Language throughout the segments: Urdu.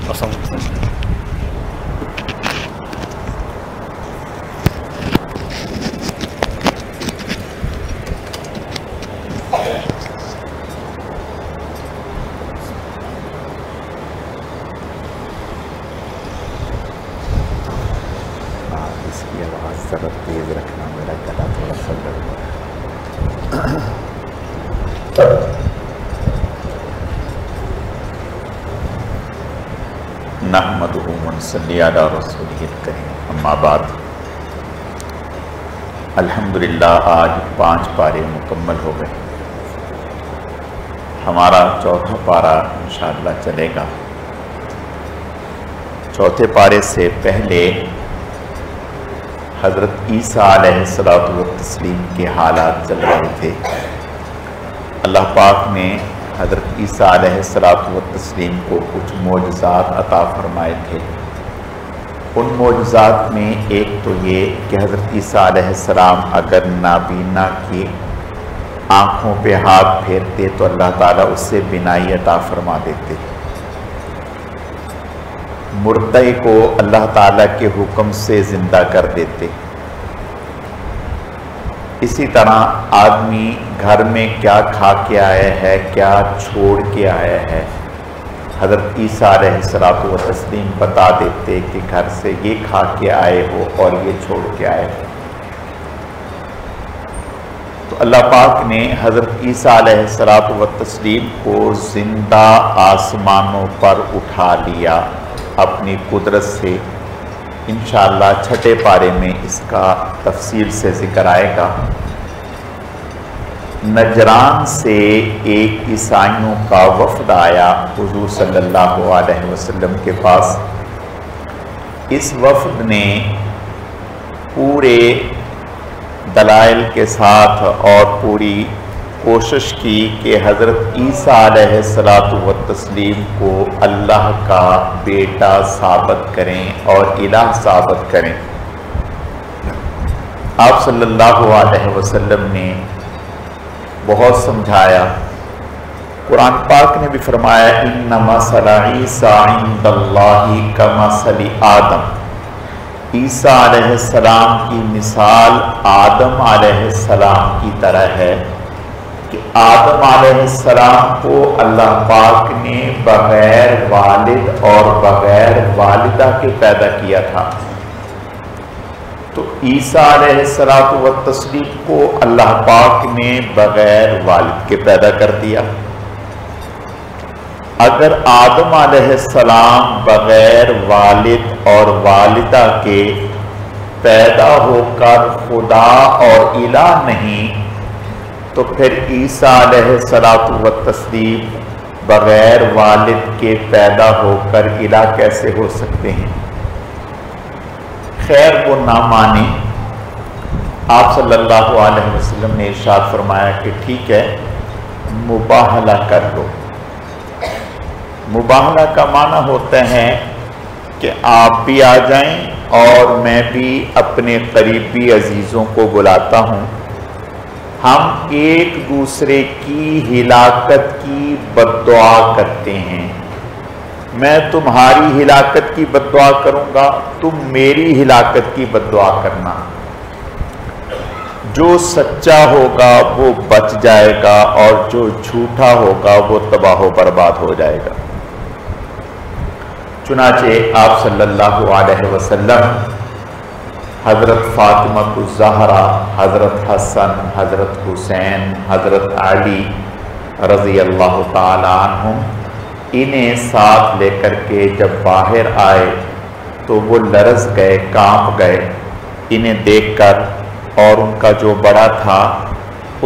اس کی آواز ذرا تیز رکھنا، میرا گلا تھوڑا سا درد ہو رہا ہے۔ نحمدہ ونصلی علی رسولہ الکریم، اما بعد۔ الحمدللہ آج 5 پارے مکمل ہو گئے۔ ہمارا چوتھا پارہ انشاءاللہ چلے گا۔ چوتھے پارے سے پہلے حضرت عیسیٰ علیہ السلام کے حالات چل رہے تھے۔ اللہ پاک نے حضرت عیسیٰ علیہ السلام کو کچھ معجزات عطا فرمائے تھے۔ ان معجزات میں ایک تو یہ کہ حضرت عیسیٰ علیہ السلام اگر نابینا کی آنکھوں پہ ہاتھ پھیرتے تو اللہ تعالیٰ اس سے بینائی عطا فرما دیتے۔ مردے کو اللہ تعالیٰ کے حکم سے زندہ کر دیتے۔ اسی طرح آدمی گھر میں کیا کھا کے آیا ہے، کیا چھوڑ کے آیا ہے، حضرت عیسیٰ علیہ السلام بتا دیتے کہ گھر سے یہ کھا کے آئے ہو اور یہ چھوڑ کے آئے ہو۔ تو اللہ پاک نے حضرت عیسیٰ علیہ السلام کو زندہ آسمانوں پر اٹھا لیا اپنی قدرت سے۔ انشاءاللہ چھٹے پارے میں اس کا تفصیل سے ذکر آئے گا۔ نجران سے ایک عیسائیوں کا وفد آیا حضور صلی اللہ علیہ وسلم کے پاس۔ اس وفد نے پورے دلائل کے ساتھ اور پوری کوشش کی کہ حضرت عیسیٰ علیہ السلام کو اللہ کا بیٹا ثابت کریں اور الہ ثابت کریں۔ آپ صلی اللہ علیہ وسلم نے بہت سمجھایا۔ قرآن پاک نے بھی فرمایا ان مثل عیسیٰ عند اللہ کمثل آدم۔ عیسیٰ علیہ السلام کی مثال آدم علیہ السلام کی طرح ہے کہ آدم علیہ السلام کو اللہ پاک نے بغیر والد اور بغیر والدہ کے پیدا کیا تھا۔ تو عیسیٰ علیہ السلام کو اللہ پاک نے بغیر والد کے پیدا کر دیا۔ اگر آدم علیہ السلام بغیر والد اور والدہ کے پیدا ہو کر خدا اور الہ نہیں، تو پھر عیسیٰ علیہ السلام بغیر والد کے پیدا ہو کر الہ کیسے ہو سکتے ہیں؟ خیر وہ نہ مانے۔ آپ صلی اللہ علیہ وسلم نے ارشاد فرمایا کہ ٹھیک ہے، مباہلہ کر لو۔ مباہلہ کا معنی ہوتا ہے کہ آپ بھی آ جائیں اور میں بھی اپنے قریبی عزیزوں کو بلاتا ہوں، ہم ایک دوسرے کی ہلاکت کی بد دعا کرتے ہیں۔ میں تمہاری ہلاکت کی بد دعا کروں گا، تم میری ہلاکت کی بد دعا کرنا۔ جو سچا ہوگا وہ بچ جائے گا اور جو جھوٹا ہوگا وہ تباہ و برباد ہو جائے گا۔ چنانچہ آپ صلی اللہ علیہ وسلم حضرت فاطمہ الزہرا، حضرت حسن، حضرت حسین، حضرت علی رضی اللہ تعالی عنہم، انہیں ساتھ لے کر کے جب باہر آئے تو وہ لرز گئے، کانپ گئے انہیں دیکھ کر، اور ان کا جو بڑا تھا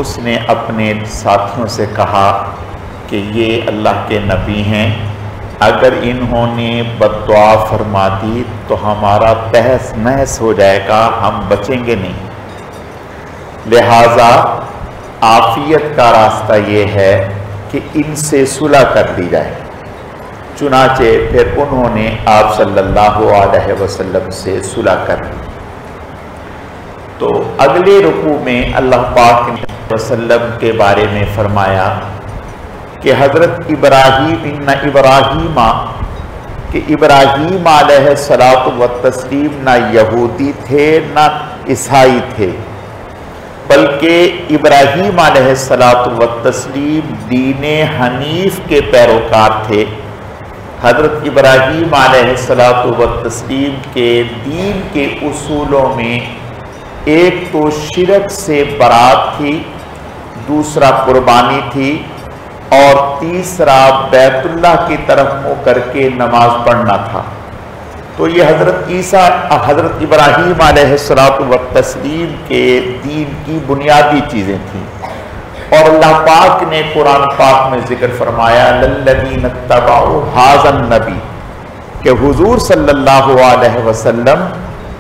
اس نے اپنے ساتھیوں سے کہا کہ یہ اللہ کے نبی ہیں، اگر انہوں نے بد دعا فرما دی تو ہمارا تہس نہس ہو جائے گا، ہم بچیں گے نہیں، لہٰذا عافیت کا راستہ یہ ہے کہ ان سے صلح کر لی جائے۔ چنانچہ پھر انہوں نے آپ صلی اللہ علیہ وسلم سے صلح کر لی۔ تو اگلے رکوع میں اللہ پاک نے وسلم کے بارے میں فرمایا کہ حضرت ابراہیم ان ابراہیم، کہ کہ ابراہیم علیہ الصلوۃ والتسلیم نہ یہودی تھے نہ عیسائی تھے، بلکہ ابراہیم علیہ الصلوۃ والتسلیم دین حنیف کے پیروکار تھے۔ حضرت ابراہیم علیہ الصلوۃ والتسلیم کے دین کے اصولوں میں ایک تو شرک سے برات تھی، دوسرا قربانی تھی، اور تیسرا بیت اللہ کی طرف منہ کر کے نماز پڑھنا تھا۔ تو یہ حضرت ابراہیم علیہ الصلوۃ والتسلیم کے دین کی بنیادی چیزیں تھیں، اور اللہ پاک نے قرآن پاک میں ذکر فرمایا للذین اتبعوا ھذا النبی، کہ حضور صلی اللہ علیہ وسلم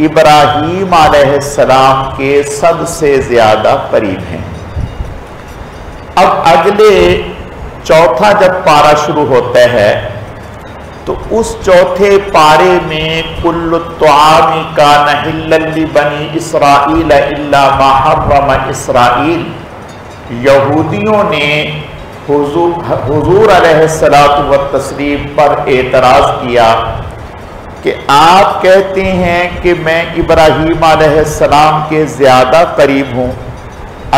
ابراہیم علیہ السلام کے سب سے زیادہ قریب ہیں۔ اب اگلے چوتھا جب پارہ شروع ہوتا ہے تو اس چوتھے پارے میں کل الطعام کان حلا لبنی اسرائیل الا ما حرم اسرائیل، یہودیوں نے حضور علیہ الصلوۃ والتسلیم پر اعتراض کیا کہ آپ کہتے ہیں کہ میں ابراہیم علیہ السلام کے زیادہ قریب ہوں،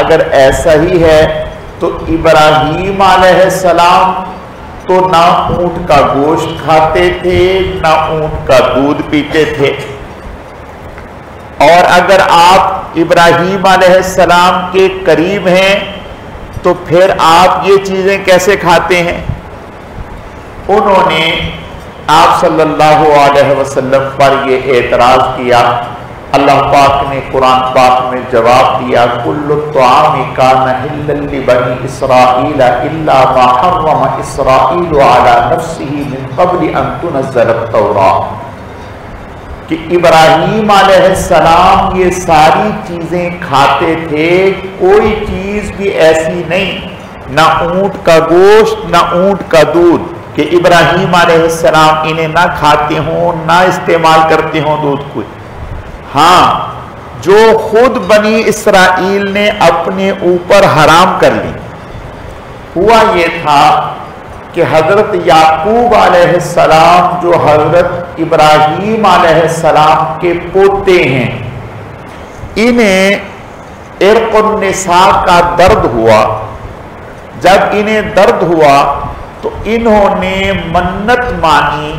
اگر ایسا ہی ہے تو ابراہیم علیہ السلام تو نہ اونٹ کا گوشت کھاتے تھے نہ اونٹ کا دودھ پیتے تھے، اور اگر آپ ابراہیم علیہ السلام کے قریب ہیں تو پھر آپ یہ چیزیں کیسے کھاتے ہیں؟ انہوں نے آپ صلی اللہ علیہ وسلم پر یہ اعتراض کیا۔ اللہ پاک نے قرآن پاک میں جواب دیا کل الطعام کان حلا لبنی اسرائیل الا ما حرم اسرائیل علی نفسہ من قبل ان تنزل التوراۃ، کہ ابراہیم علیہ السلام یہ ساری چیزیں کھاتے تھے، کوئی چیز بھی ایسی نہیں، نہ اونٹ کا گوشت نہ اونٹ کا دودھ، کہ ابراہیم علیہ السلام انہیں نہ کھاتے ہوں نہ استعمال کرتے ہوں دودھ کو۔ ہاں، جو خود بنی اسرائیل نے اپنے اوپر حرام کر لی، ہوا یہ تھا کہ حضرت یعقوب علیہ السلام جو حضرت ابراہیم علیہ السلام کے پوتے ہیں، انہیں عرق النساء کا درد ہوا۔ جب انہیں درد ہوا تو انہوں نے منت مانی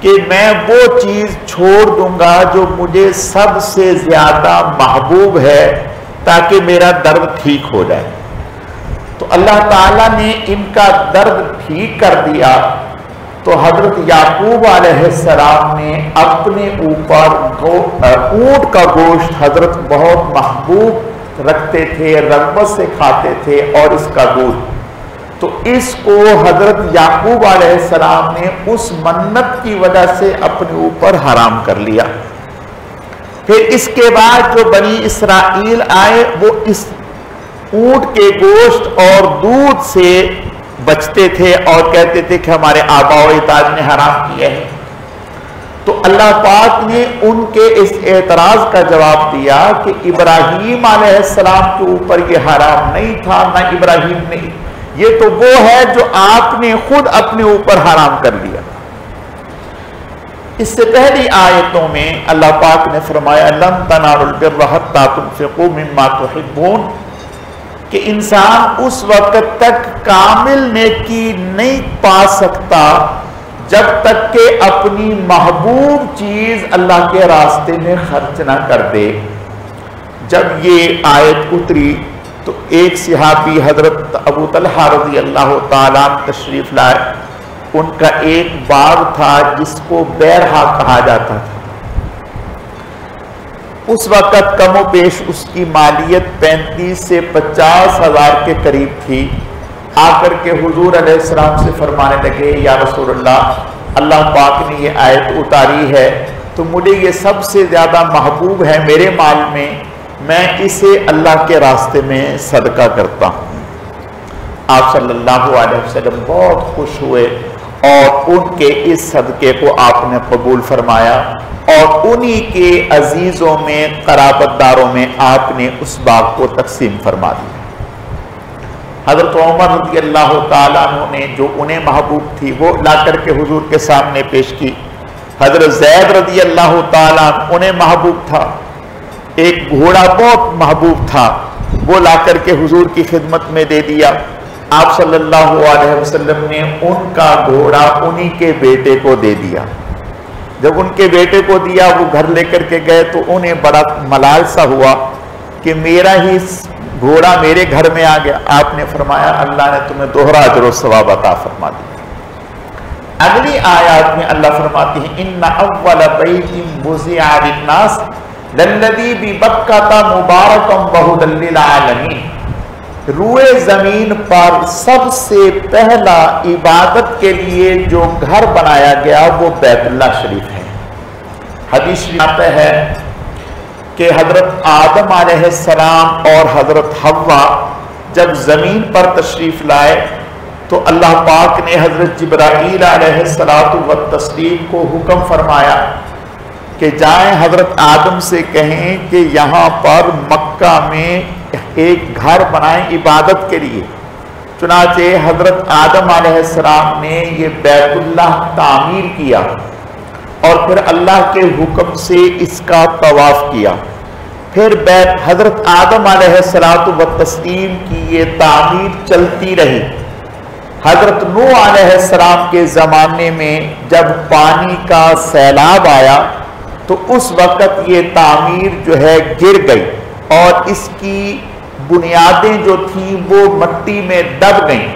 کہ میں وہ چیز چھوڑ دوں گا جو مجھے سب سے زیادہ محبوب ہے تاکہ میرا درد ٹھیک ہو جائے۔ تو اللہ تعالیٰ نے ان کا درد ٹھیک کر دیا، تو حضرت یعقوب علیہ السلام نے اپنے اوپر اونٹ کا گوشت حضرت بہت محبوب رکھتے تھے، رغبت سے کھاتے تھے، اور اس کا دودھ، تو اس کو حضرت یعقوب علیہ السلام نے اس منت کی وجہ سے اپنے اوپر حرام کر لیا۔ پھر اس کے بعد جو بنی اسرائیل آئے وہ اس اونٹ کے گوشت اور دودھ سے بچتے تھے اور کہتے تھے کہ ہمارے آباء و اجداد نے حرام کیا ہے۔ تو اللہ پاک نے ان کے اس اعتراض کا جواب دیا کہ ابراہیم علیہ السلام کے اوپر یہ حرام نہیں تھا، نہ ابراہیم نے، یہ تو وہ ہے جو آپ نے خود اپنے اوپر حرام کر لیا۔ اس سے پہلی آیتوں میں اللہ پاک نے فرمایا لن تنالوا البر حتى تنفقوا مما تحبون، کہ انسان اس وقت تک کامل نیکی نہیں پا سکتا جب تک کہ اپنی محبوب چیز اللہ کے راستے میں خرچ نہ کر دے۔ جب یہ آیت اتری تو ایک صحابی حضرت ابو طلحہ رضی اللہ تعالیٰ تشریف لائے، ان کا ایک باغ تھا جس کو بیرہا کہا جاتا تھا۔ اس وقت کم و بیش اس کی مالیت 35 سے 50 ہزار کے قریب تھی۔ آ کر کے حضور علیہ السلام سے فرمانے لگے یا رسول اللہ، اللہ پاک نے یہ آیت اتاری ہے تو مجھے یہ سب سے زیادہ محبوب ہے میرے مال میں اسے اللہ کے راستے میں صدقہ کرتا ہوں۔ آپ صلی اللہ علیہ وسلم بہت خوش ہوئے اور ان کے اس صدقے کو آپ نے قبول فرمایا، اور انہی کے عزیزوں میں قرابت داروں میں آپ نے اس باغ کو تقسیم فرما دیا۔ حضرت عمر رضی اللہ تعالیٰ عنہ نے جو انہیں محبوب تھی وہ لا کر کے حضور کے سامنے پیش کی۔ حضرت زید رضی اللہ تعالیٰ انہیں محبوب تھا، ایک گھوڑا بہت محبوب تھا، وہ لا کر کے حضور کی خدمت میں دے دیا۔ آپ صلی اللہ علیہ وسلم نے ان کا گھوڑا انہی کے بیٹے کو دے دیا۔ جب ان کے بیٹے کو دیا، وہ گھر لے کر کے گئے تو انہیں بڑا ملال سا ہوا کہ میرا ہی گھوڑا میرے گھر میں آ گیا۔ آپ نے فرمایا اللہ نے تمہیں دوہرا اجر و ثواب عطا فرما دیا۔ اگلی آیات میں اللہ فرماتے ہیں ان اول بیت وضع للناس للذی ببکۃ مبارکا وہدی للعالمین، روئے زمین پر سب سے پہلا عبادت کے لیے جو گھر بنایا گیا وہ بیت اللہ شریف ہے۔ حدیث میں آتا ہے کہ حضرت آدم علیہ السلام اور حضرت حوا جب زمین پر تشریف لائے تو اللہ پاک نے حضرت جبرائیل علیہ السلام کو حکم فرمایا کہ جائیں حضرت آدم سے کہیں کہ یہاں پر مکہ میں ایک گھر بنائیں عبادت کے لیے۔ چنانچہ حضرت آدم علیہ السلام نے یہ بیت اللہ تعمیر کیا اور پھر اللہ کے حکم سے اس کا طواف کیا۔ پھر حضرت آدم علیہ السلام کی یہ تعمیر چلتی رہی۔ حضرت نوح علیہ السلام کے زمانے میں جب پانی کا سیلاب آیا تو اس وقت یہ تعمیر جو ہے گر گئی اور اس کی بنیادیں جو تھیں وہ مٹی میں دب گئیں۔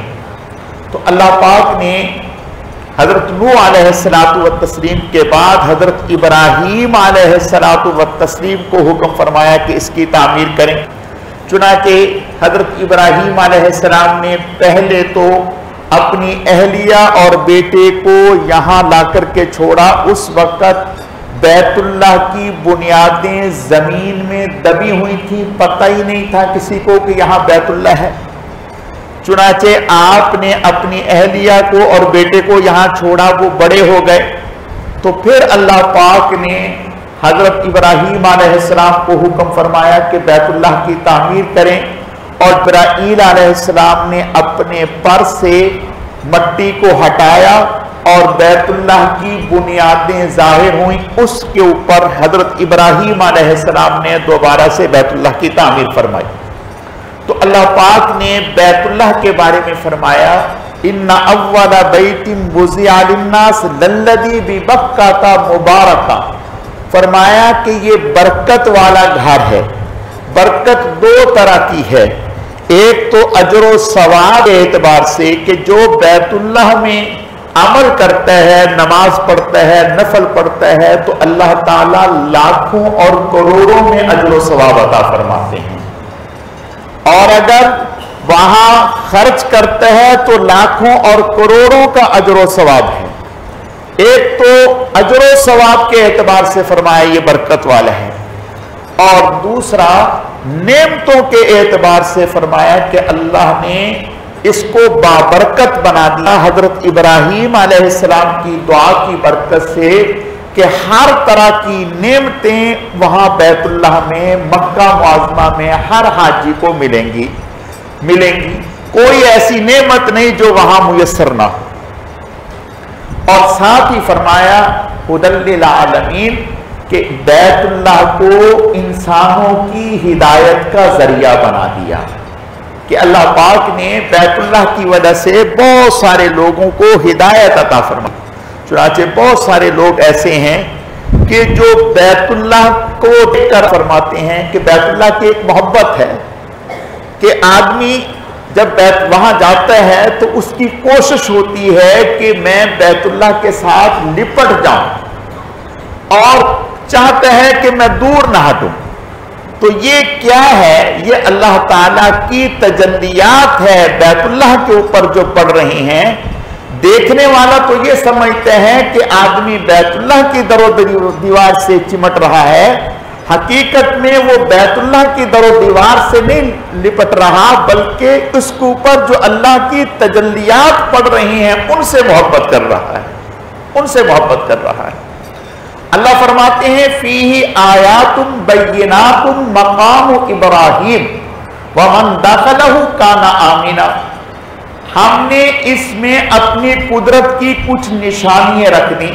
تو اللہ پاک نے حضرت نوح علیہ السلام کے بعد حضرت ابراہیم علیہ السلام کو حکم فرمایا کہ اس کی تعمیر کریں۔ چنانچہ حضرت ابراہیم علیہ السلام نے پہلے تو اپنی اہلیہ اور بیٹے کو یہاں لا کر کے چھوڑا۔ اس وقت بیت اللہ کی بنیادیں زمین میں دبی ہوئی تھی، پتہ ہی نہیں تھا کسی کو کہ یہاں بیت اللہ ہے۔ چنانچہ آپ نے اپنی اہلیہ کو اور بیٹے کو یہاں چھوڑا، وہ بڑے ہو گئے۔ تو پھر اللہ پاک نے حضرت ابراہیم علیہ السلام کو حکم فرمایا کہ بیت اللہ کی تعمیر کریں، اور جبرائیل علیہ السلام نے اپنے پر سے مٹی کو ہٹایا اور بیت اللہ کی بنیادیں ظاہر ہوئیں۔ اس کے اوپر حضرت ابراہیم علیہ السلام نے دوبارہ سے بیت اللہ کی تعمیر فرمائی۔ تو اللہ پاک نے بیت اللہ کے بارے میں فرمایا ان اول بیت وضع للناس للذی ببکۃ مبارکا، فرمایا کہ یہ برکت والا گھر ہے۔ برکت دو طرح کی ہے، ایک تو اجر و ثواب کے اعتبار سے کہ جو بیت اللہ میں عمل کرتا ہے، نماز پڑھتا ہے، نفل پڑھتا ہے، تو اللہ تعالیٰ لاکھوں اور کروڑوں میں اجر و ثواب عطا فرماتے ہیں، اور اگر وہاں خرچ کرتا ہے تو لاکھوں اور کروڑوں کا اجر و ثواب ہے۔ ایک تو اجر و ثواب کے اعتبار سے فرمایا یہ برکت والا ہے، اور دوسرا نعمتوں کے اعتبار سے فرمایا کہ اللہ نے اس کو بابرکت بنا دیا حضرت ابراہیم علیہ السلام کی دعا کی برکت سے کہ ہر طرح کی نعمتیں وہاں بیت اللہ میں مکہ معظمہ میں ہر حاجی کو ملیں گی۔ کوئی ایسی نعمت نہیں جو وہاں میسر نہ ہو۔ اور ساتھ ہی فرمایا ہدی للعالمین کہ بیت اللہ کو انسانوں کی ہدایت کا ذریعہ بنا دیا، کہ اللہ پاک نے بیت اللہ کی وجہ سے بہت سارے لوگوں کو ہدایت عطا فرمائی۔ چنانچہ بہت سارے لوگ ایسے ہیں کہ جو بیت اللہ کو دیکھ کر فرماتے ہیں کہ بیت اللہ کی ایک محبت ہے کہ آدمی جب وہاں جاتا ہے تو اس کی کوشش ہوتی ہے کہ میں بیت اللہ کے ساتھ لپٹ جاؤں اور چاہتا ہے کہ میں دور نہ ہٹوں۔ تو یہ کیا ہے؟ یہ اللہ تعالیٰ کی تجلیات ہے بیت اللہ کے اوپر جو پڑ رہی ہیں۔ دیکھنے والا تو یہ سمجھتے ہیں کہ آدمی بیت اللہ کی در و دیوار سے چمٹ رہا ہے، حقیقت میں وہ بیت اللہ کی در و دیوار سے نہیں لپٹ رہا، بلکہ اس کے اوپر جو اللہ کی تجلیات پڑ رہی ہیں ان سے محبت کر رہا ہے، ان سے محبت کر رہا ہے۔ اللہ فرماتے ہیں فیہ آیات بینات مقام ابراہیم ومن دخلہ کان آمنا، ہم نے اس میں اپنی قدرت کی کچھ نشانیاں رکھ دی،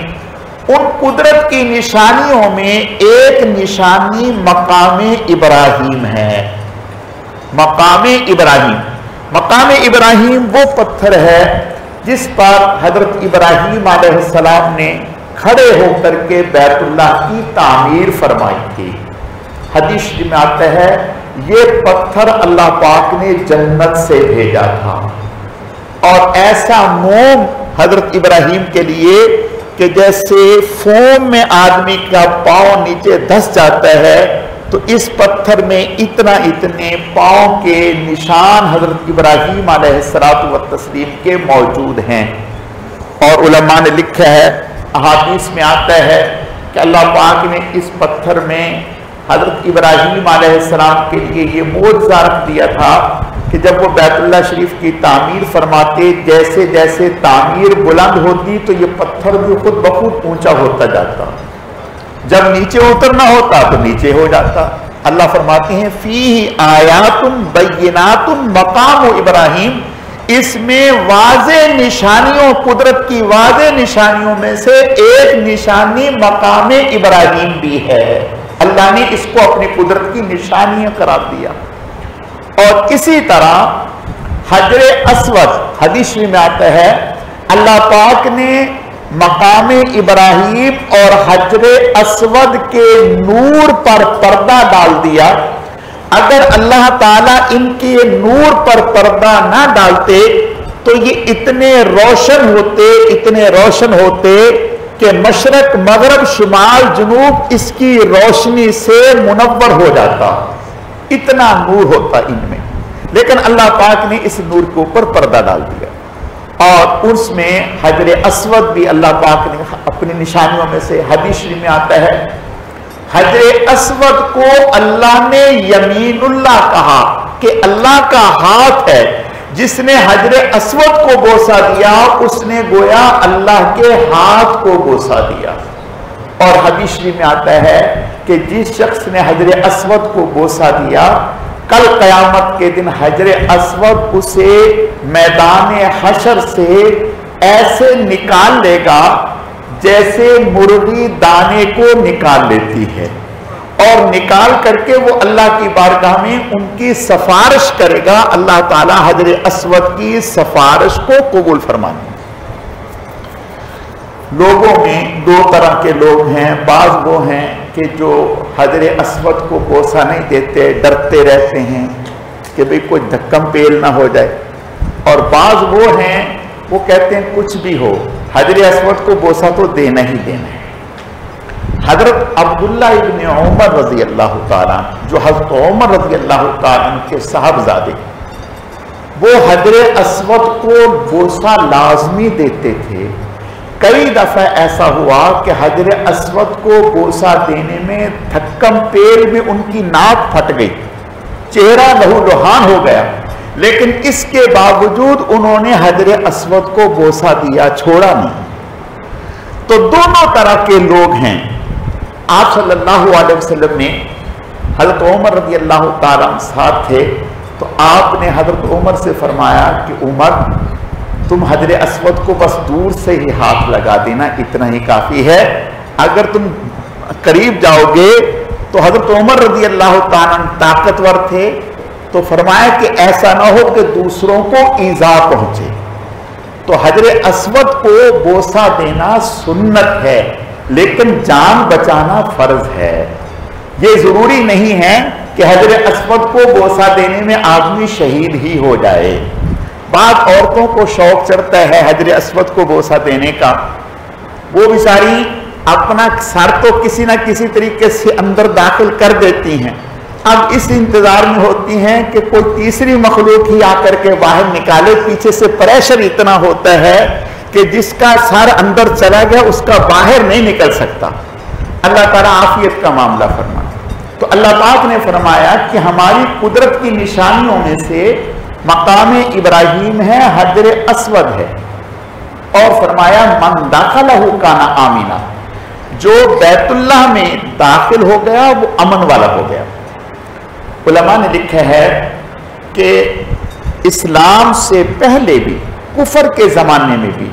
ان قدرت کی نشانیوں میں ایک نشانی مقام ابراہیم ہے۔ مقام ابراہیم، مقام ابراہیم وہ پتھر ہے جس پر حضرت ابراہیم علیہ السلام نے کھڑے ہو کر کے بیت اللہ کی تعمیر فرمائی تھی۔ حدیث میں آتا ہے یہ پتھر اللہ پاک نے جنت سے بھیجا تھا، اور ایسا موم حضرت ابراہیم کے لیے کہ جیسے فوم میں آدمی کا پاؤں نیچے دھس جاتا ہے، تو اس پتھر میں اتنے پاؤں کے نشان حضرت ابراہیم علیہ السلام کے موجود ہیں۔ اور علماء نے لکھا ہے، احادیث میں آتا ہے کہ اللہ پاک نے اس پتھر میں حضرت ابراہیم علیہ السلام کے لیے یہ معجزہ رکھ دیا تھا کہ جب وہ بیت اللہ شریف کی تعمیر فرماتے، جیسے جیسے تعمیر بلند ہوتی تو یہ پتھر بھی خود بخود اونچا ہوتا جاتا، جب نیچے اترنا ہوتا تو نیچے ہو جاتا۔ اللہ فرماتے ہیں فیہ آیات بینات مقام ابراہیم، اس میں واضح نشانیوں، قدرت کی واضح نشانیوں میں سے ایک نشانی مقام ابراہیم بھی ہے۔ اللہ نے اس کو اپنی قدرت کی نشانیاں قرار دیا۔ اور اسی طرح حجر اسود، حدیث میں آتا ہے اللہ پاک نے مقام ابراہیم اور حجر اسود کے نور پر پردہ ڈال دیا۔ اگر اللہ تعالیٰ ان کے نور پر پردہ نہ ڈالتے تو یہ اتنے روشن ہوتے کہ مشرق مغرب شمال جنوب اس کی روشنی سے منور ہو جاتا، اتنا نور ہوتا ان میں۔ لیکن اللہ پاک نے اس نور کے اوپر پردہ ڈال دیا، اور اس میں حجر اسود بھی اللہ پاک نے اپنی نشانیوں میں سے، حدیث میں آتا ہے حجر اسود کو اللہ نے یمین اللہ کہا کہ اللہ کا ہاتھ ہے، جس نے حجر اسود کو بوسہ دیا اس نے گویا اللہ کے ہاتھ کو بوسہ دیا۔ اور حدیث میں آتا ہے کہ جس شخص نے حجر اسود کو بوسہ دیا، کل قیامت کے دن حجر اسود اسے میدان حشر سے ایسے نکال لے گا جیسے مرغی دانے کو نکال لیتی ہے، اور نکال کر کے وہ اللہ کی بارگاہ میں ان کی سفارش کرے گا۔ اللہ تعالیٰ حجر اسود کی سفارش کو قبول فرمانے۔ لوگوں میں دو طرح کے لوگ ہیں، بعض وہ ہیں کہ جو حجر اسود کو بوسہ نہیں دیتے، ڈرتے رہتے ہیں کہ بھئی کوئی دھکم پیل نہ ہو جائے، اور بعض وہ ہیں وہ کہتے ہیں کچھ بھی ہو حجر اسود کو بوسہ تو دینا ہی دینا ہے۔ حضرت عبداللہ ابن عمر رضی اللہ تعالیٰ، جو حضرت عمر رضی اللہ تعالیٰ کے صاحبزادے، وہ حجر اسود کو بوسہ لازمی دیتے تھے۔ کئی دفعہ ایسا ہوا کہ حجر اسود کو بوسہ دینے میں دھکم پیل میں ان کی ناک پھٹ گئی، چہرہ لہو لہان ہو گیا، لیکن اس کے باوجود انہوں نے حجر اسود کو بوسہ دیا، چھوڑا نہیں۔ تو دونوں طرح کے لوگ ہیں۔ آپ صلی اللہ علیہ وسلم نے حضرت عمر رضی اللہ تعالیٰ ساتھ تھے، تو آپ نے حضرت عمر سے فرمایا کہ عمر تم حجر اسود کو بس دور سے ہی ہاتھ لگا دینا، اتنا ہی کافی ہے، اگر تم قریب جاؤ گے تو حضرت عمر رضی اللہ تعالیٰ طاقتور تھے، تو فرمایا کہ ایسا نہ ہو کہ دوسروں کو ایذا پہنچے۔ تو حجر اسود کو بوسہ دینا سنت ہے، لیکن جان بچانا فرض ہے۔ یہ ضروری نہیں ہے کہ حجر اسود کو بوسہ دینے میں آدمی شہید ہی ہو جائے۔ بعض عورتوں کو شوق چڑھتا ہے حجر اسود کو بوسہ دینے کا، وہ بیچاری اپنا سر تو کسی نہ کسی طریقے سے اندر داخل کر دیتی ہیں، اب اس انتظار میں ہوتی ہیں کہ کوئی تیسری مخلوق ہی آ کر کے باہر نکالے۔ پیچھے سے پریشر اتنا ہوتا ہے کہ جس کا سر اندر چلا گیا اس کا باہر نہیں نکل سکتا۔ اللہ تعالیٰ عافیت کا معاملہ فرمائے۔ تو اللہ پاک نے فرمایا کہ ہماری قدرت کی نشانیوں میں سے مقام ابراہیم ہے، حجر اسود ہے، اور فرمایا من داخلہ کان آمنا، جو بیت اللہ میں داخل ہو گیا وہ امن والا ہو گیا۔ علماء نے لکھا ہے کہ اسلام سے پہلے بھی، کفر کے زمانے میں بھی،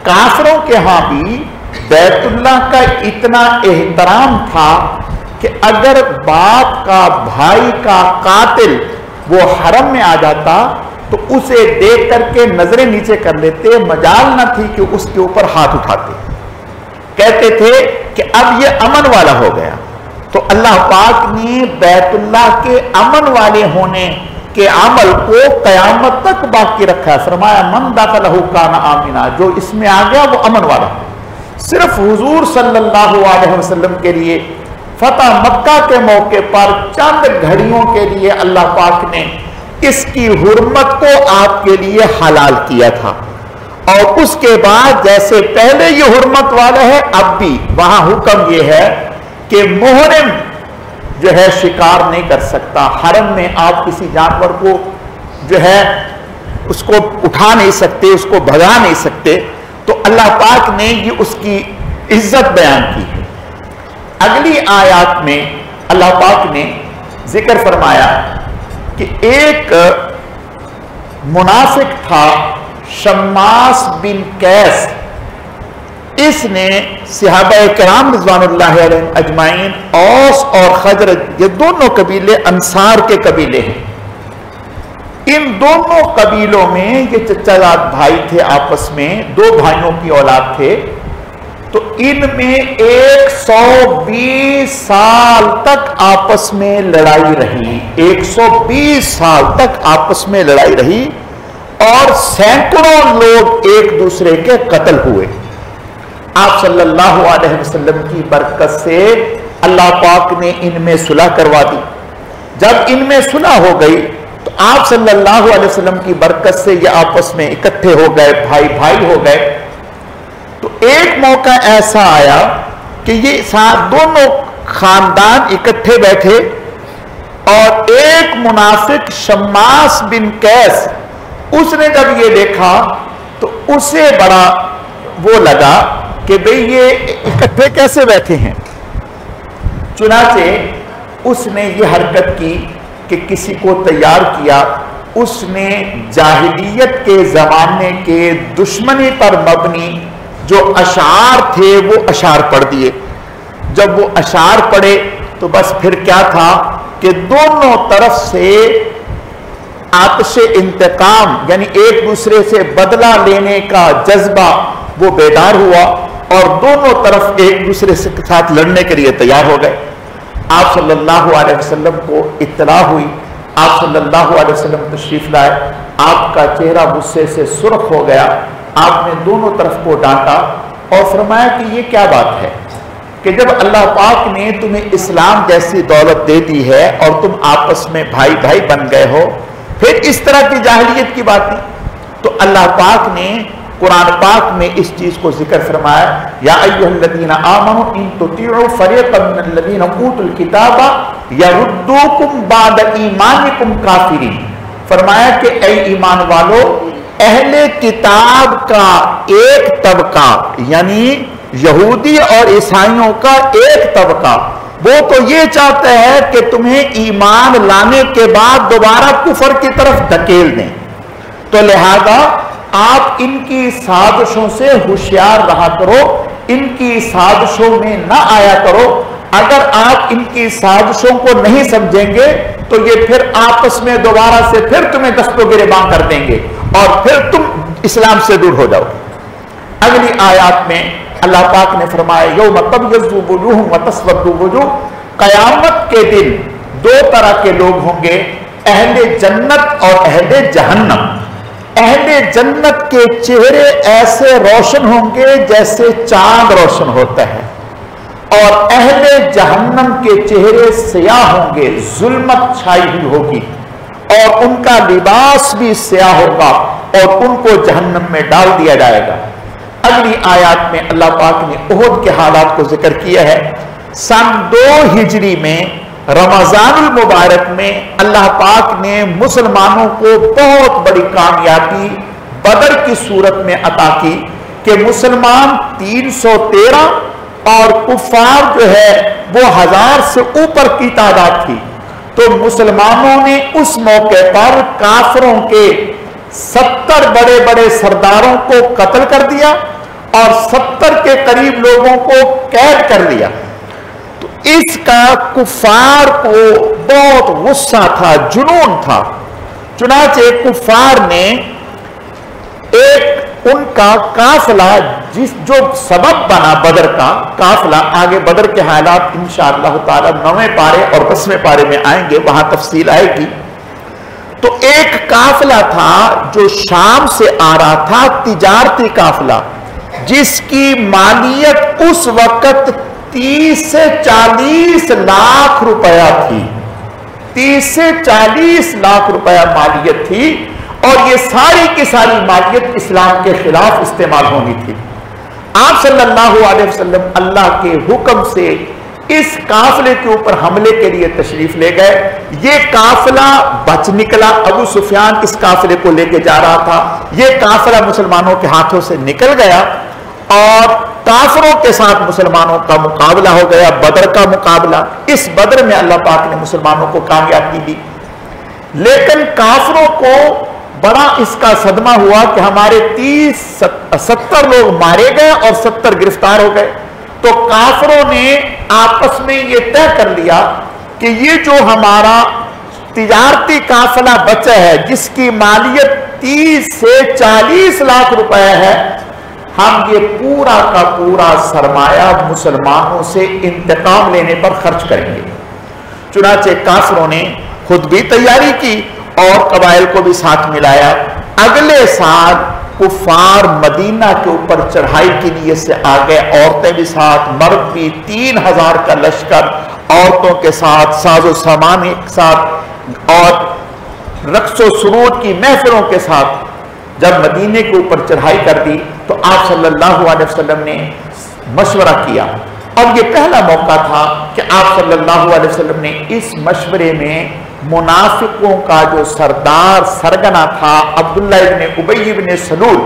کافروں کے ہاں بھی بیت اللہ کا اتنا احترام تھا کہ اگر باپ کا بھائی کا قاتل وہ حرم میں آ جاتا تو اسے دیکھ کر کے نظریں نیچے کر لیتے، مجال نہ تھی کہ اس کے اوپر ہاتھ اٹھاتے، کہتے تھے کہ اب یہ امن والا ہو گیا۔ تو اللہ پاک نے بیت اللہ کے امن والے ہونے کے عمل کو قیامت تک باقی رکھا، فرمایا من دخلہ کان آمنا، جو اس میں آ گیا وہ امن والا۔ صرف حضور صلی اللہ علیہ وسلم کے لیے فتح مکہ کے موقع پر چند گھڑیوں کے لیے اللہ پاک نے اس کی حرمت کو آپ کے لیے حلال کیا تھا، اور اس کے بعد جیسے پہلے یہ حرمت والا ہے اب بھی وہاں حکم یہ ہے کہ محرم جو ہے شکار نہیں کر سکتا، حرم میں آپ کسی جانور کو جو ہے اس کو اٹھا نہیں سکتے، اس کو بھگا نہیں سکتے، تو اللہ پاک نے یہ اس کی عزت بیان کی ہے۔ اگلی آیات میں اللہ پاک نے ذکر فرمایا کہ ایک منافق تھا شماس بن قیس، اس نے صحابہ کرام رضوان اللہ علیہم اجمعین، اوس اور خزرج یہ دونوں قبیلے انصار کے قبیلے ہیں، ان دونوں قبیلوں میں یہ چچا زاد بھائی تھے، آپس میں دو بھائیوں کی اولاد تھے، تو ان میں 120 سال تک آپس میں لڑائی رہی، 120 سال تک آپس میں لڑائی رہی، اور سینکڑوں لوگ ایک دوسرے کے قتل ہوئے۔ آپ صلی اللہ علیہ وسلم کی برکت سے اللہ پاک نے ان میں صلح کروا دی۔ جب ان میں صلح ہو گئی تو آپ صلی اللہ علیہ وسلم کی برکت سے یہ آپس میں اکٹھے ہو گئے، بھائی بھائی ہو گئے۔ تو ایک موقع ایسا آیا کہ یہ دونوں خاندان اکٹھے بیٹھے، اور ایک منافق شماس بن قیس، اس نے جب یہ دیکھا تو اسے بڑا وہ لگا کہ بھئی یہ اکٹھے کیسے بیٹھے ہیں، چنانچہ اس نے یہ حرکت کی کہ کسی کو تیار کیا، اس نے جاہلیت کے زمانے کے دشمنی پر مبنی جو اشعار تھے وہ اشعار پڑھ دیے۔ جب وہ اشعار پڑھے تو بس پھر کیا تھا کہ دونوں طرف سے آتش انتقام یعنی ایک دوسرے سے بدلہ لینے کا جذبہ وہ بیدار ہوا، اور دونوں طرف ایک دوسرے کے ساتھ لڑنے کے لیے تیار ہو گئے۔ آپ صلی اللہ علیہ وسلم کو اطلاع ہوئی، آپ صلی اللہ علیہ وسلم تشریف لائے، آپ کا چہرہ غصے سے سرخ ہو گیا، آپ نے دونوں طرف کو ڈانٹا اور فرمایا کہ یہ کیا بات ہے کہ جب اللہ پاک نے تمہیں اسلام جیسی دولت دے دی ہے اور تم آپس میں بھائی بھائی بن گئے ہو، پھر اس طرح کی جاہلیت کی بات نہیں۔ تو اللہ پاک نے قرآن پاک میں اس چیز کو ذکر فرمایا، یا ایھا الذین آمنوا ان تطیعوا فریقا من الذین اوتوا الکتاب یردوکم بعد ایمانکم کافرین، فرمایا کہ اے ایمان والو، اہل کتاب کا ایک طبقہ یعنی یہودی اور عیسائیوں کا ایک طبقہ وہ تو یہ چاہتا ہے کہ تمہیں ایمان لانے کے بعد دوبارہ کفر کی طرف دھکیل دیں، تو لہذا آپ ان کی سازشوں سے ہوشیار رہا کرو، ان کی سازشوں میں نہ آیا کرو۔ اگر آپ ان کی سازشوں کو نہیں سمجھیں گے تو یہ پھر آپس میں دوبارہ سے پھر تمہیں دست و گریباں کر دیں گے اور پھر تم اسلام سے دور ہو جاؤ۔ اگلی آیات میں اللہ پاک نے فرمایا یوم تبیض وجوہ وتسود وجوہ، قیامت کے دن دو طرح کے لوگ ہوں گے، اہل جنت اور اہل جہنم۔ اہل جنت کے چہرے ایسے روشن ہوں گے جیسے چاند روشن ہوتا ہے، اور اہل جہنم کے چہرے سیاہ ہوں گے، ظلمت چھائی ہوئی ہوگی، اور ان کا لباس بھی سیاہ ہوگا اور ان کو جہنم میں ڈال دیا جائے گا۔ اگلی آیات میں اللہ پاک نے احد کے حالات کو ذکر کیا ہے۔ سن 2 ہجری میں رمضان المبارک میں اللہ پاک نے مسلمانوں کو بہت بڑی کامیابی بدر کی صورت میں عطا کی کہ مسلمان 313 اور کفار جو ہے وہ 1000 سے اوپر کی تعداد تھی، تو مسلمانوں نے اس موقع پر کافروں کے 70 بڑے بڑے سرداروں کو قتل کر دیا، اور 70 کے قریب لوگوں کو قید کر لیا. تو اس کا کفار کو بہت غصہ تھا، جنون تھا. چنانچہ کفار نے ایک ان کا قافلہ جو سبب بنا بدر کا قافلہ، آگے بدر کے حالات انشاءاللہ تعالی 9ویں پارے اور 10ویں پارے میں آئیں گے، وہاں تفصیل آئے گی. تو ایک قافلہ تھا جو شام سے آ رہا تھا، تجارتی قافلہ، جس کی مالیت اس وقت 30 سے 40 لاکھ روپیہ تھی. 30 سے 40 لاکھ روپیہ مالیت تھی، اور یہ ساری کی ساری مالیت اسلام کے خلاف استعمال ہونی تھی. آپ صلی اللہ علیہ وسلم اللہ کے حکم سے اس قافلے کے اوپر حملے کے لیے تشریف لے گئے. یہ قافلہ بچ نکلا. ابو سفیان اس قافلے کو لے کے جا رہا تھا. یہ قافلہ مسلمانوں کے ہاتھوں سے نکل گیا اور کافروں کے ساتھ مسلمانوں کا مقابلہ ہو گیا، بدر کا مقابلہ. اس بدر میں اللہ پاک نے مسلمانوں کو کامیابی دی، لیکن کافروں کو بڑا اس کا صدمہ ہوا کہ ہمارے 70 لوگ مارے گئے اور 70 گرفتار ہو گئے. تو کافروں نے آپس میں یہ طے کر لیا کہ یہ جو ہمارا تجارتی قافلہ بچا ہے، جس کی مالیت 30 سے 40 لاکھ روپے ہے، ہم یہ پورا کا پورا سرمایہ مسلمانوں سے انتقام لینے پر خرچ کریں گے. چنانچہ کافروں نے خود بھی تیاری کی اور قبائل کو بھی ساتھ ملایا. اگلے سال کفار مدینہ کے اوپر چڑھائی کی نیت سے آ گئے، عورتیں بھی ساتھ، مرد بھی. 3000 کا لشکر عورتوں کے ساتھ، ساز و سامان کے ساتھ اور رقص و سرود کی محفلوں کے ساتھ جب مدینے کے اوپر چڑھائی کر دی تو آپ صلی اللہ علیہ وسلم نے مشورہ کیا. اور یہ پہلا موقع تھا کہ آپ صلی اللہ علیہ وسلم نے اس مشورے میں منافقوں کا جو سردار سرگنا تھا عبداللہ ابن ابی ابن سلول،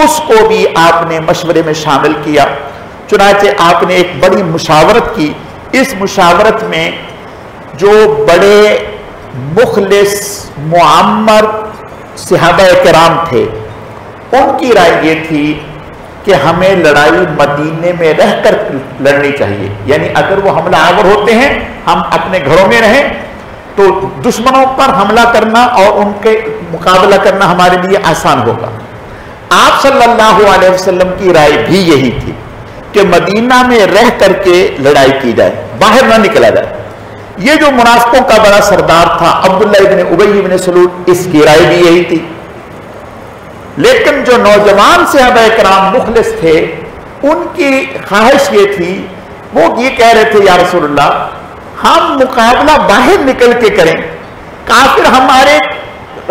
اس کو بھی آپ نے مشورے میں شامل کیا. چنانچہ آپ نے ایک بڑی مشاورت کی. اس مشاورت میں جو بڑے مخلص معمر صحابہ کرام تھے، ان کی رائے یہ تھی کہ ہمیں لڑائی مدینے میں رہ کر لڑنی چاہیے. یعنی اگر وہ حملہ آور ہوتے ہیں، ہم اپنے گھروں میں رہیں تو دشمنوں پر حملہ کرنا اور ان کے مقابلہ کرنا ہمارے لیے آسان ہوگا. آپ صلی اللہ علیہ وسلم کی رائے بھی یہی تھی کہ مدینہ میں رہ کر کے لڑائی کی جائے، باہر نہ نکلا جائے. یہ جو منافقوں کا بڑا سردار تھا عبداللہ ابن ابی ابن سلول، اس کی رائے بھی یہی تھی. لیکن جو نوجوان صحابہ کرام مخلص تھے، ان کی خواہش یہ تھی، وہ یہ کہہ رہے تھے یا رسول اللہ ہم مقابلہ باہر نکل کے کریں، کافر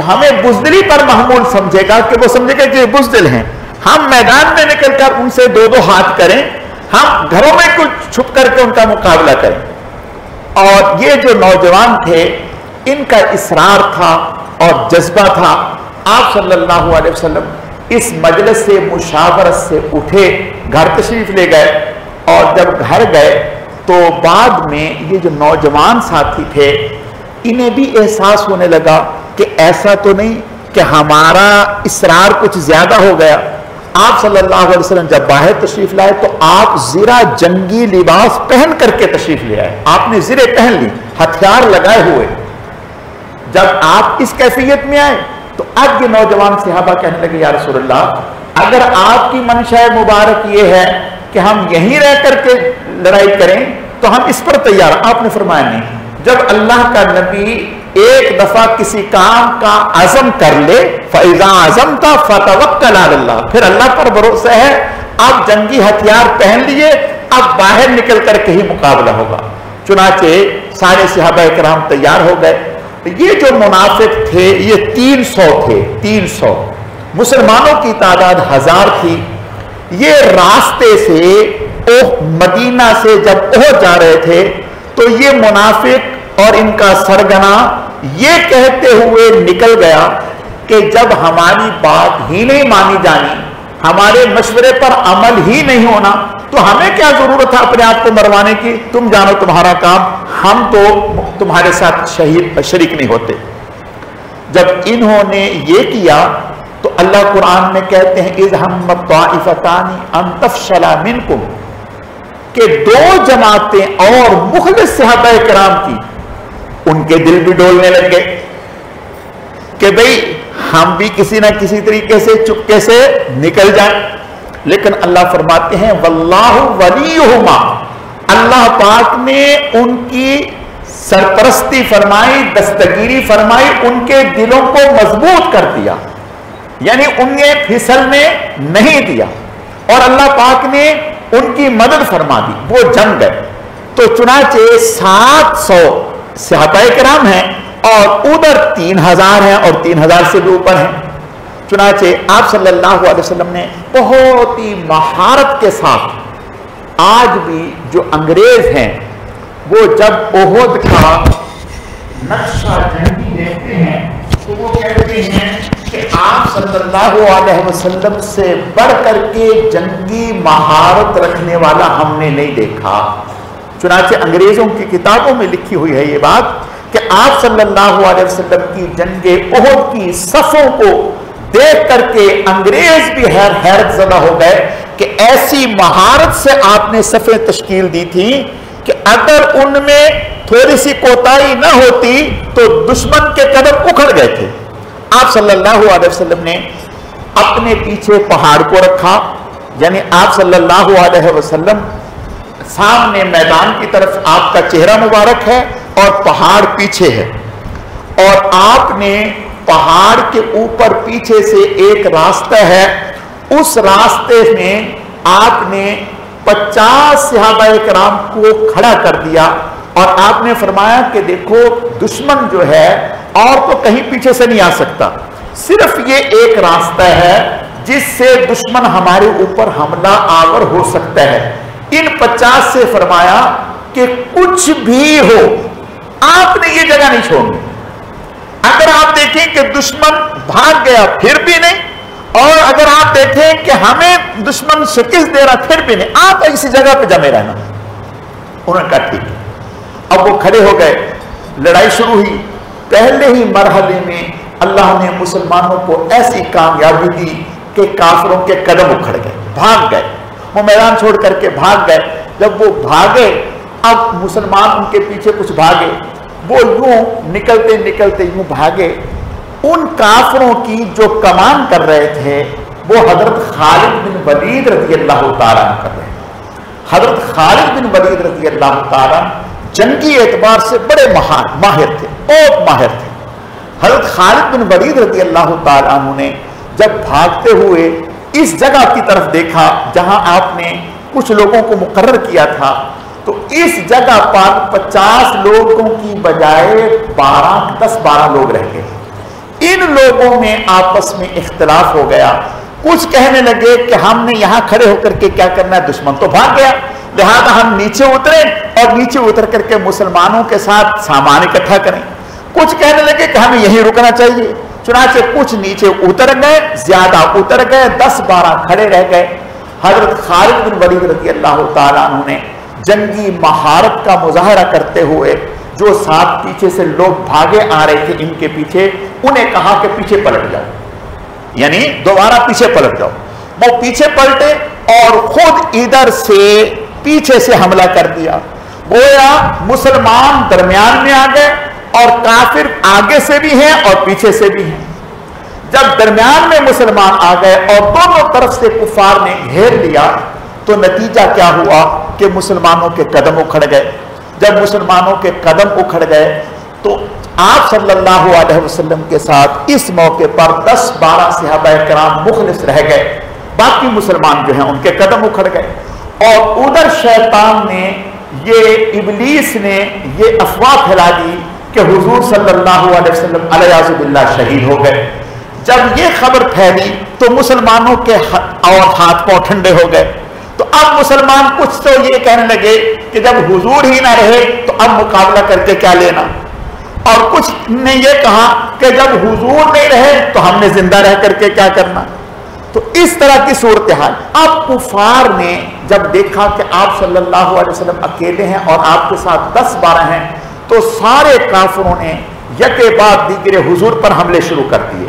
ہمیں بزدلی پر محمول سمجھے گا کہ وہ سمجھے گا کہ یہ بزدل ہیں. ہم میدان میں نکل کر ان سے دو ہاتھ کریں، ہم گھروں میں کچھ چھپ کر کے ان کا مقابلہ کریں. اور یہ جو نوجوان تھے، ان کا اصرار تھا اور جذبہ تھا. آپ صلی اللہ علیہ وسلم اس مجلس سے مشاورت سے اٹھے، گھر تشریف لے گئے. اور جب گھر گئے تو بعد میں یہ جو نوجوان ساتھی تھے، انہیں بھی احساس ہونے لگا کہ ایسا تو نہیں کہ ہمارا اصرار کچھ زیادہ ہو گیا. آپ صلی اللہ علیہ وسلم جب باہر تشریف لائے تو آپ زرہ جنگی لباس پہن کر کے تشریف لے آئے. آپ نے زرے پہن لی، ہتھیار لگائے ہوئے. جب آپ اس کیفیت میں آئے تو اب یہ نوجوان صحابہ کہنے لگے یا رسول اللہ اگر آپ کی منشاء مبارک یہ ہے کہ ہم یہیں رہ کر کے لڑائی کریں تو ہم اس پر تیار. آپ نے فرمایا نہیں. جب اللہ کا نبی ایک دفعہ کسی کام کا عزم کر لے، فَإِذَا عَزَمْتَ فَتَوَكَّلْ عَلَى اللَّهِ، پھر اللہ پر بھروسہ ہے. اب جنگی ہتھیار پہن لیے، اب باہر نکل کر کے ہی مقابلہ ہوگا. چنانچہ سارے صحابہ کرام تیار ہو گئے. یہ جو منافق تھے یہ 300 تھے. 300 مسلمانوں کی تعداد 1000 تھی. یہ راستے سے مدینہ سے جب احد جا رہے تھے تو یہ منافق اور ان کا سرگنا یہ کہتے ہوئے نکل گیا کہ جب ہماری بات ہی نہیں مانی جانی، ہمارے مشورے پر عمل ہی نہیں ہونا، تو ہمیں کیا ضرورت ہے اپنے آپ کو مروانے کی؟ تم جانو تمہارا کام، ہم تو تمہارے ساتھ شریک نہیں ہوتے. جب انہوں نے یہ کیا تو اللہ قرآن میں کہتے ہیں اذ ہمت طائفتان ان تفشلا منکم، کہ دو جماعتیں اور مخلص صحابہ کرام کی، ان کے دل بھی ڈولنے لگے کہ بھئی ہم بھی کسی نہ کسی طریقے سے چپکے سے نکل جائیں، لیکن اللہ فرماتے ہیں واللہ ولیہما، اللہ پاک نے ان کی سرپرستی فرمائی، دستگیری فرمائی، ان کے دلوں کو مضبوط کر دیا، یعنی انہیں پھسلنے نہیں دیا، اور اللہ پاک نے ان کی مدد فرما دی، وہ جم گئے۔ تو چنانچہ 700 صحابہ کرام ہیں اور ادھر 3000 ہیں اور 3000 سے بھی اوپر ہیں۔ چنانچہ آپ صلی اللہ علیہ وسلم نے بہت ہی مہارت کے ساتھ، آج بھی جو انگریز ہیں وہ جب احد کا نقشہ جنگی دیکھتے ہیں تو وہ کہتے ہیں کہ آپ صلی اللہ علیہ وسلم سے بڑھ کر کے جنگی مہارت رکھنے والا ہم نے نہیں دیکھا۔ چنانچہ انگریزوں کی کتابوں میں لکھی ہوئی ہے یہ بات کہ آپ صلی اللہ علیہ وسلم کی جنگ احد کی صفوں کو دیکھ کر کے انگریز بھی حیرت زدہ ہو گئے کہ ایسی مہارت سے آپ نے صفیں تشکیل دی تھی کہ اگر ان میں تھوڑی سی کوتاہی نہ ہوتی تو دشمن کے قدم اکھڑ گئے تھے۔ آپ صلی اللہ علیہ وسلم نے اپنے پیچھے پہاڑ کو رکھا، یعنی آپ صلی اللہ علیہ وسلم سامنے میدان کی طرف آپ کا چہرہ مبارک ہے اور پہاڑ پیچھے ہے، اور آپ نے پہاڑ کے اوپر پیچھے سے ایک راستہ ہے، اس راستے میں آپ نے 50 صحابہ کرام کو کھڑا کر دیا، اور آپ نے فرمایا کہ دیکھو دشمن جو ہے اور تو کہیں پیچھے سے نہیں آ سکتا، صرف یہ ایک راستہ ہے جس سے دشمن ہمارے اوپر حملہ آور ہو سکتا ہے۔ ان 50 سے فرمایا کہ کچھ بھی ہو آپ نے یہ جگہ نہیں چھوڑنی، اگر آپ دیکھیں کہ دشمن بھاگ گیا پھر بھی نہیں، اور اگر آپ دیکھیں کہ ہمیں دشمن شکست دے رہا پھر بھی نہیں، آپ اسی جگہ پہ جمے رہنا۔ انہوں نے کہا ٹھیک ہے۔ اب وہ کھڑے ہو گئے، لڑائی شروع ہوئی۔ پہلے ہی مرحلے میں اللہ نے مسلمانوں کو ایسی کامیابی دی کہ کافروں کے قدم اکھڑ گئے، بھاگ گئے، وہ میدان چھوڑ کر کے بھاگ گئے۔ جب وہ بھاگے، اب مسلمان ان کے پیچھے کچھ بھاگے، وہ یوں نکلتے نکلتے یوں بھاگے، ان کافروں کی جو کمان کر رہے تھے وہ حضرت خالد بن ولید رضی اللہ تعالیٰ کر رہے ہیں۔ حضرت خالد بن ولید رضی اللہ تعالیٰ جنگی اعتبار سے بڑے ماہر تھے، بہت ماہر تھے۔ حضرت خالد بن ولید رضی اللہ تعالیٰ عنہ نے جب بھاگتے ہوئے اس جگہ کی طرف دیکھا جہاں آپ نے کچھ لوگوں کو مقرر کیا تھا، تو اس جگہ پر 50 لوگوں کی بجائے 10-12 لوگ رہ گئے۔ ان لوگوں میں آپس میں اختلاف ہو گیا، کچھ کہنے لگے کہ ہم نے یہاں کھڑے ہو کر کے کیا کرنا ہے، دشمن تو بھاگ گیا، لہذا ہم نیچے اترے اور نیچے اتر کر کے مسلمانوں کے ساتھ سامان اکٹھا کریں۔ کچھ کہنے لگے کہ ہمیں یہیں رکنا چاہیے، چنانچہ کچھ نیچے اتر گئے، زیادہ اتر گئے، 10-12 کھڑے رہ گئے۔ حضرت خالد بن ولید رضی اللہ تعالیٰ عنہ نے جنگی مہارت کا مظاہرہ کرتے ہوئے جو ساتھ پیچھے سے لوگ بھاگے آ رہے تھے ان کے پیچھے، انہیں کہا کہ پیچھے پلٹ جاؤ، یعنی دوبارہ پیچھے پلٹ جاؤ۔ وہ پیچھے پلٹے اور خود ادھر سے پیچھے سے حملہ کر دیا، گویا مسلمان درمیان میں آ گئے اور کافر آگے سے بھی ہیں اور پیچھے سے بھی ہیں۔ جب درمیان میں مسلمان آ گئے اور دونوں طرف سے کفار نے گھیر لیا تو نتیجہ کیا ہوا کہ مسلمانوں کے قدم اکھڑ گئے۔ جب مسلمانوں کے قدم اکھڑ گئے تو آپ صلی اللہ علیہ وسلم کے ساتھ اس موقع پر 10-12 صحابہ کرام مخلص رہ گئے، باقی مسلمان جو ہیں ان کے قدم اکھڑ گئے۔ اور ادھر شیطان نے، یہ ابلیس نے یہ افواہ پھیلا دی کہ حضور صلی اللہ علیہ وسلم علیہ باللہ شہید ہو گئے۔ جب یہ خبر پھیلی تو مسلمانوں کے اور ہاتھ پاؤں ٹھنڈے ہو گئے، تو اب مسلمان کچھ تو یہ کہنے لگے کہ جب حضور ہی نہ رہے تو اب مقابلہ کر کے کیا لینا، اور کچھ نے یہ کہا کہ جب حضور نہیں رہے تو ہم نے زندہ رہ کر کے کیا کرنا۔ تو اس طرح کی صورتحال۔ اب کفار نے جب دیکھا کہ آپ صلی اللہ علیہ وسلم اکیلے ہیں اور آپ کے ساتھ 10-12 ہیں، تو سارے کافروں نے یکے بعد دیگرے حضور پر حملے شروع کر دیے۔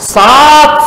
7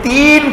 3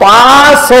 500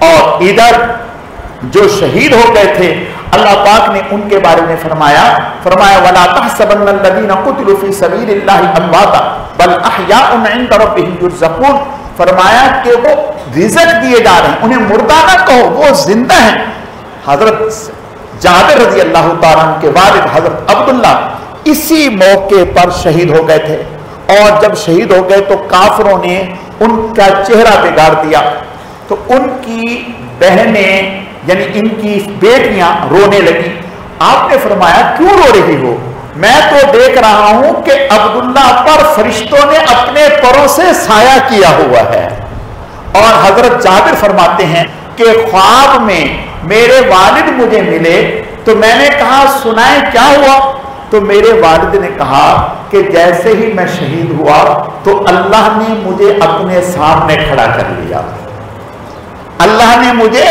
اور ادھر جو شہید ہو گئے تھے اللہ پاک نے ان کے بارے میں فرمایا وَلَا تَحْسَبَنَّ الَّذِينَ قُتِلُوا فِي سَبِيلِ اللَّهِ أَمْوَاتًا بَلْ أَحْيَاءٌ عِندَ رَبِّهِمْ يُرْزَقُونَ، فرمایا کہ وہ رزق دیے جا رہے ہیں، انہیں مردہ نہ کہو، وہ زندہ ہیں۔ حضرت جابر رضی اللہ تعالیٰ عنہ کے والد حضرت عبداللہ اسی موقع پر شہید ہو گئے تھے، اور جب شہید ہو گئے تو کافروں نے ان کا چہرہ بگاڑ دیا، تو ان کی بہنیں یعنی ان کی بیٹیاں رونے لگی۔ آپ نے فرمایا کیوں رو رہی ہو؟ میں تو دیکھ رہا ہوں کہ عبداللہ پر فرشتوں نے اپنے پروں سے سایہ کیا ہوا ہے۔ اور حضرت جابر فرماتے ہیں کہ خواب میں میرے والد مجھے ملے تو میں نے کہا سنائیں کیا ہوا؟ تو میرے والد نے کہا کہ جیسے ہی میں شہید ہوا تو اللہ نے مجھے اپنے سامنے کھڑا کر لیا، اللہ نے مجھے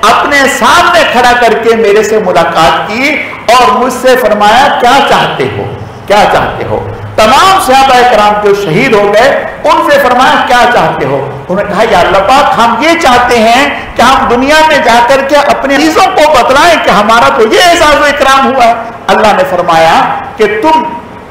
اپنے سامنے کھڑا کر کے میرے سے ملاقات کی اور مجھ سے فرمایا کیا چاہتے ہو، کیا چاہتے ہو؟ تمام صحابہ کرام جو شہید ہو گئے ان سے فرمایا کیا چاہتے ہو؟ انہوں نے کہا یا اللہ پاک ہم یہ چاہتے ہیں کہ ہم دنیا میں جا کر کے اپنے عزیزوں کو بتلائیں کہ ہمارا تو یہ اعزاز و اکرام ہوا ہے۔ اللہ نے فرمایا کہ تم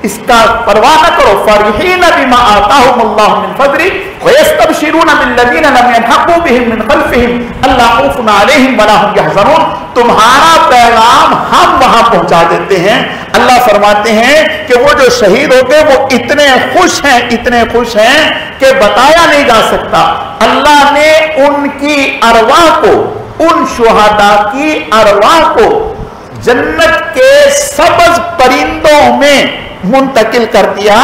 اس کا پرواہ نہ کرو، فرحین بما آتاہم اللہ من فضلہ ویستبشرون بالذین لم یلحقوا بہم من خلفہم الا خوف علیہم ولا ہم یحزنون، تمہارا پیغام ہم وہاں پہنچا دیتے ہیں۔ اللہ فرماتے ہیں کہ وہ جو شہید ہو گئے وہ اتنے خوش ہیں، اتنے خوش ہیں کہ بتایا نہیں جا سکتا۔ اللہ نے ان کی ارواح کو، ان شہداء کی ارواح کو جنت کے سبز پرندوں میں منتقل کر دیا،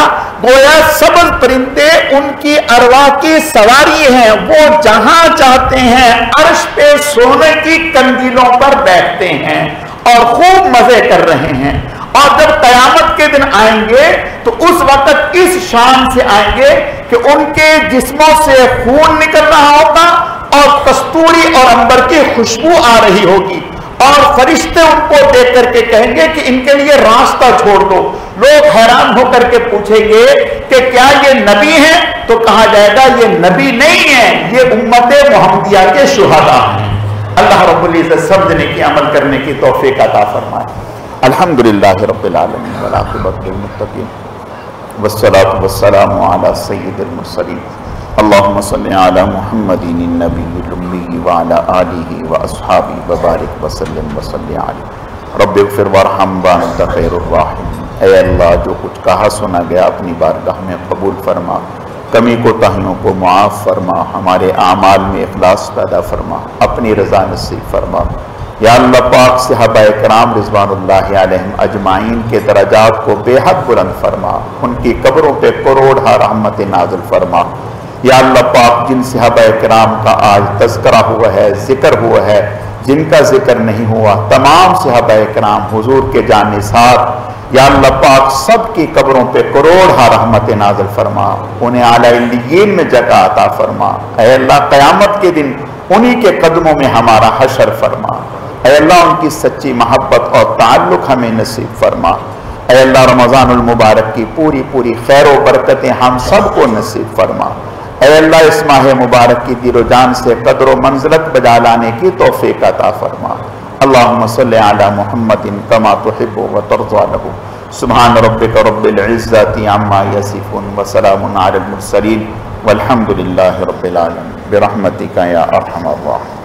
گویا سبز پرندے ان کی ارواح کی سواری ہیں، وہ جہاں چاہتے ہیں عرش پہ سونے کی کندیلوں پر بیٹھتے ہیں اور خوب مزے کر رہے ہیں۔ اور جب قیامت کے دن آئیں گے تو اس وقت اس شان سے آئیں گے کہ ان کے جسموں سے خون نکل رہا ہوگا اور کستوری اور عنبر کی خوشبو آ رہی ہوگی، اور فرشتے ان کو دیکھ کر کے کہیں گے کہ ان کے لیے راستہ چھوڑ دو۔ لوگ حیران ہو کر کے پوچھیں گے کہ کیا یہ نبی ہیں؟ تو کہا جائے گا یہ نبی نہیں ہے، یہ امت محمدیہ کے شہداء ہیں۔ اللہ رب العزت سمجھنے کی، عمل کرنے کی توفیق عطا فرمائے۔ الحمدللہ رب العالمین والعاقبۃ للمتقین والصلاۃ والسلام علی سید المرسلین اللہم صلی علی محمد النبی الامی وعلی آلہ واصحابہ وبارک وسلم وصلی علیہ رب اغفر وارحم وانت خیر الراحمین۔ اے اللہ جو کچھ کہا سنا گیا اپنی بارگاہ میں قبول فرما، کمی کوتاہیوں کو معاف فرما، ہمارے اعمال میں اخلاص پیدا فرما، اپنی رضا نصیب فرما۔ یا اللہ پاک صحابہ کرام رضوان اللہ علیہم اجمعین کے درجات کو بے حد بلند فرما، ان کی قبروں پہ کروڑہ رحمت نازل فرما۔ یا اللہ پاک جن صحابہ کرام کا آج تذکرہ ہوا ہے، ذکر ہوا ہے، جن کا ذکر نہیں ہوا، تمام صحابہ کرام حضور کے جان نثار، یا اللہ پاک سب کی قبروں پہ کروڑہ رحمت نازل فرما، انہیں اعلی علیین میں جگہ عطا فرما۔ اے اللہ قیامت کے دن انہی کے قدموں میں ہمارا حشر فرما۔ اے اللہ ان کی سچی محبت اور تعلق ہمیں نصیب فرما۔ اے اللہ رمضان المبارک کی پوری پوری خیر و برکتیں ہم سب کو نصیب فرما۔ اے اللہ اس ماہ مبارک کی دل و جان سے قدر و منزلت بجا لانے کی توفیق عطا فرما۔ اللہم صلی علی محمد کما تحب و ترضى له۔ سبحان ربک رب العزت عما یصفون وسلام علی المرسلین والحمد للہ رب العالمین برحمتک یا ارحم الراحمین۔